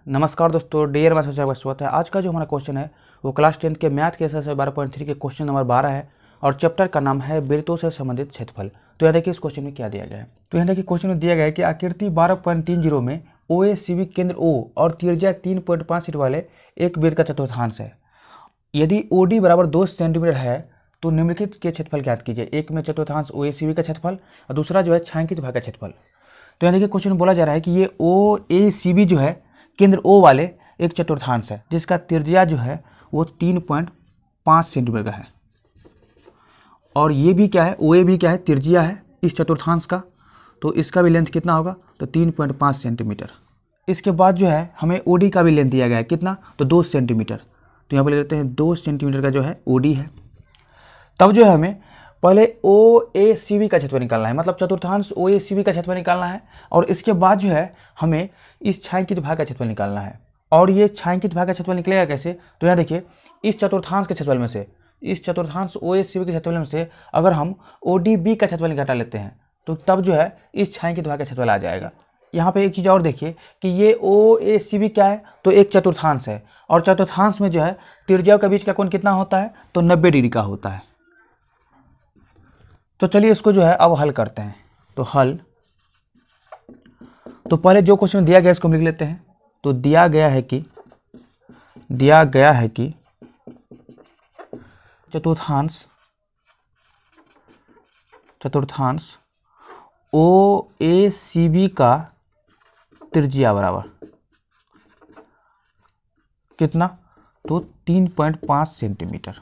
नमस्कार दोस्तों, dear math का स्वागत है। आज का जो हमारा क्वेश्चन है वो क्लास 10 के मैथ के एक्सरसाइज 12.3 के क्वेश्चन नंबर 12 है और चैप्टर का नाम है वृत्तों से संबंधित क्षेत्रफल। तो यहाँ देखिए इस क्वेश्चन में क्या दिया गया है। तो यहाँ देखिए क्वेश्चन में दिया गया है कि आकृति 12.30 में OACB केंद्र O और त्रिज्या 3.5 फीट वाले एक वृत्त का चतुर्थांश है। यदि OD बराबर 2 सेंटीमीटर है तो निम्नलिखित के क्षेत्रफल ज्ञात कीजिए। एक में चतुर्थांश OACB का क्षेत्रफल और दूसरा जो है छायांकित भाग का क्षेत्रफल। तो यहाँ देखिए क्वेश्चन में बोला जा रहा है कि ये OACB जो है केंद्र O वाले एक चतुर्थांश है जिसका त्रिज्या जो है वो 3.5 सेंटीमीटर का है और ये भी क्या है, OA भी क्या है, त्रिज्या है इस चतुर्थांश का। तो इसका भी लेंथ कितना होगा, तो 3.5 सेंटीमीटर। इसके बाद जो है हमें OD का भी लेंथ दिया गया है, कितना, तो 2 सेंटीमीटर। तो यहाँ पर ले लेते हैं 2 सेंटीमीटर का जो है OD है। तब जो है हमें पहले OACB का क्षेत्रफल निकालना है, मतलब चतुर्थांश OACB का क्षेत्रफल निकालना है और इसके बाद जो है हमें इस छायांकित भाग का क्षेत्रफल निकालना है। और ये छायांकित भाग का क्षेत्रफल निकलेगा कैसे, तो यहाँ देखिए इस चतुर्थांश के क्षेत्रफल में से, इस चतुर्थांश OACB के क्षेत्रफल में से अगर हम ODB का क्षेत्रफल घटा लेते हैं तो तब जो है इस छायांकित भाग का क्षेत्रफल आ जाएगा। यहाँ पे एक चीज़ और देखिए कि ये OACB क्या है, तो एक चतुर्थांश है और चतुर्थांश में जो है त्रिज्याओं के बीच का कोण कितना होता है, तो 90 डिग्री का होता है। तो चलिए इसको जो है अब हल करते हैं। तो हल, तो पहले जो क्वेश्चन दिया गया इसको हम लिख लेते हैं। तो दिया गया है कि चतुर्थांश OACB का त्रिज्या बराबर कितना, तो 3.5 सेंटीमीटर।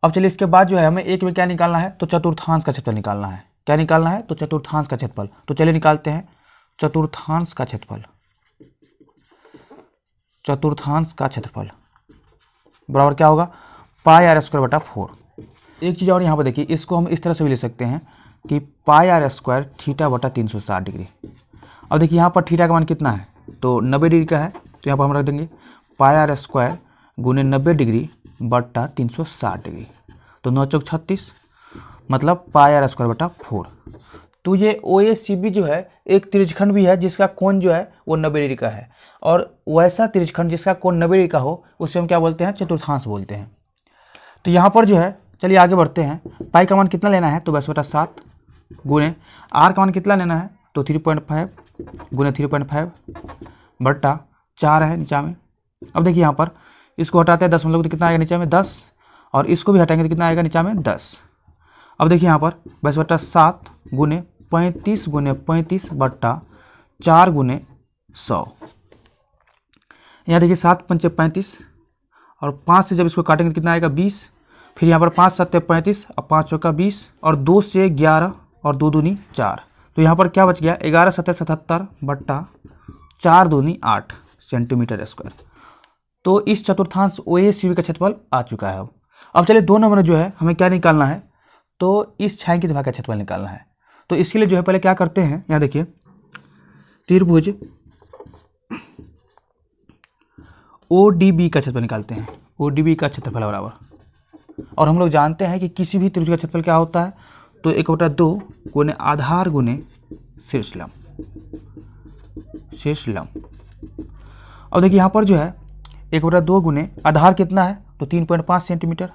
अब चलिए इसके बाद जो है हमें एक में क्या निकालना है, तो चतुर्थांश का क्षेत्रफल निकालना है। क्या निकालना है, तो चतुर्थांश का क्षेत्रफल। तो चलिए निकालते हैं चतुर्थांश का क्षेत्रफल। चतुर्थांश का क्षेत्रफल बराबर क्या होगा, पाई आर स्क्वायर बटा 4। एक चीज़ और यहाँ पर देखिए, इसको हम इस तरह से भी ले सकते हैं कि पाई आर स्क्वायर थीटा बटा 360 डिग्री। अब देखिए यहाँ पर थीटा का मान कितना है, तो 90 डिग्री का है। तो यहाँ पर हम रख देंगे पाई आर स्क्वायर गुने 90 डिग्री बटा 360 डिग्री। तो 9 चौक 36, मतलब पाई आर स्क्वायर बटा 4। तो ये OACB जो है एक त्रिज्यखंड भी है जिसका कोण जो है वो 90 डिग्री का है और वैसा त्रिज्यखंड जिसका कोण 90 डिग्री का हो उसे हम क्या बोलते हैं, चतुर्थांश बोलते हैं। तो यहाँ पर जो है चलिए आगे बढ़ते हैं। पाई का मान कितना लेना है, तो 10/7 गुने आर का मान कितना लेना है, तो 3.5 गुने 3.5 बट्टा 4 है नीचा में। अब देखिए यहाँ पर इसको हटाते हैं 10 मतलब तो कितना आएगा नीचे में 10 और इसको भी हटाएंगे तो कितना आएगा नीचा में 10। अब देखिए यहाँ पर 10/7 गुने 35 गुने 35 बट्टा 4 गुने 100। यहाँ देखिए 7 पंचे 35 और 5 से जब इसको काटेंगे तो कितना आएगा 20। फिर यहाँ पर 5 7 35 और 5 चौका 20 और 2 से 11 और 2 दूनी 4। तो यहाँ पर क्या बच गया, 11 7 77 बट्टा 4 दूनी 8 सेंटीमीटर स्क्वायर। तो इस चतुर्थांश OACB का क्षेत्रफल आ चुका है। अब चलिए 2 नंबर जो है हमें क्या निकालना है, तो इस छायांकित भाग का क्षेत्रफल निकालना है। तो इसके लिए जो है पहले क्या करते हैं, यहाँ देखिए त्रिभुज ODB का क्षेत्रफल निकालते हैं। ODB का क्षेत्रफल बराबर, और हम लोग जानते हैं कि किसी भी त्रिभुज का क्षेत्रफल क्या होता है, तो 1/2 गुने आधार गुने शीर्ष लंब। अब देखिए यहाँ पर जो है 1/2 गुने आधार कितना है, तो 3.5 सेंटीमीटर,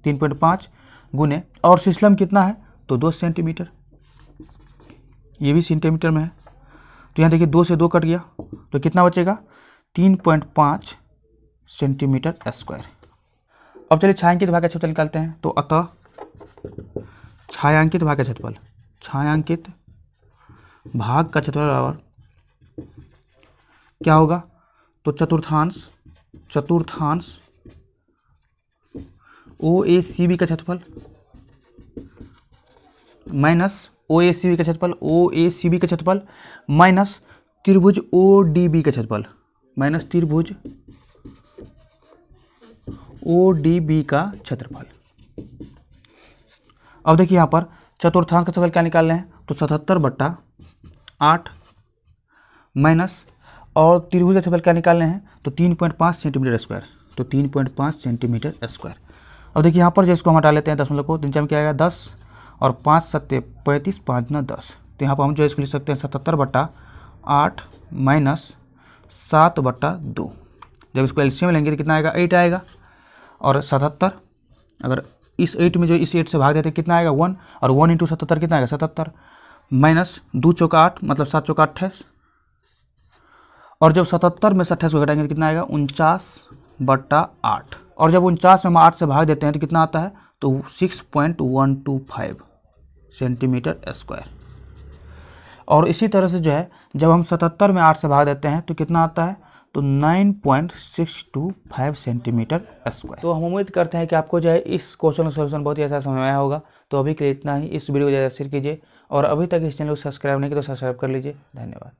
3.5 गुने और शीर्ष लंब कितना है, तो 2 सेंटीमीटर। ये भी सेंटीमीटर में है। तो यहाँ देखिए 2 से 2 कट गया तो कितना बचेगा, 3.5 सेंटीमीटर स्क्वायर। अब चलिए छायांकित भाग का क्षेत्रफल निकालते हैं। तो अतः छायांकित भाग का क्षेत्रफल बराबर क्या होगा, तो चतुर्थांश OACB का क्षेत्रफल माइनस OACB का क्षेत्रफल माइनस त्रिभुज ODB का क्षेत्रफल, माइनस त्रिभुज ODB का क्षेत्रफल। अब देखिए यहाँ पर चतुर्थांश का क्षेत्रफल क्या निकाल रहे हैं, तो 77/8 माइनस और त्रिभुज का क्षेत्रफल क्या निकाल रहे हैं, तो 3.5 सेंटीमीटर स्क्वायर। तो 3.5 सेंटीमीटर स्क्वायर। अब देखिए यहाँ पर जो इसको हम हटा लेते हैं दशमलव को, तो नीचे में क्या आएगा 10 और 5 7 35 5 9 10। तो यहाँ पर हम जो इसको लिख सकते हैं 77/8 माइनस 7/2। जब इसको एलसीएम लेंगे तो कितना आएगा, 8 आएगा। और 77, अगर इस 8 में जो इस 8 से भाग देते कितना आएगा, 1, और 1 इंटू 77 कितना आएगा, 77, माइनस 2 चौका 8 मतलब 7 चौका 28, और जब 77 में से 28 को घटाएंगे तो कितना आएगा, 49/8। और जब 49 में हम 8 से भाग देते हैं तो कितना आता है, तो 6.125 सेंटीमीटर स्क्वायर। और इसी तरह से जो है जब हम 77 में 8 से भाग देते हैं तो कितना आता है, तो 9.625 सेंटीमीटर स्क्वायर। तो हम उम्मीद करते हैं कि आपको जो है इस क्वेश्चन का सोल्यूशन बहुत ही अच्छा समझ में आया होगा। तो अभी के लिए इतना ही। इस वीडियो को ज़्यादा शेयर कीजिए, और अभी तक इस चैनल को सब्सक्राइब नहीं किया तो सब्सक्राइब कर लीजिए। धन्यवाद।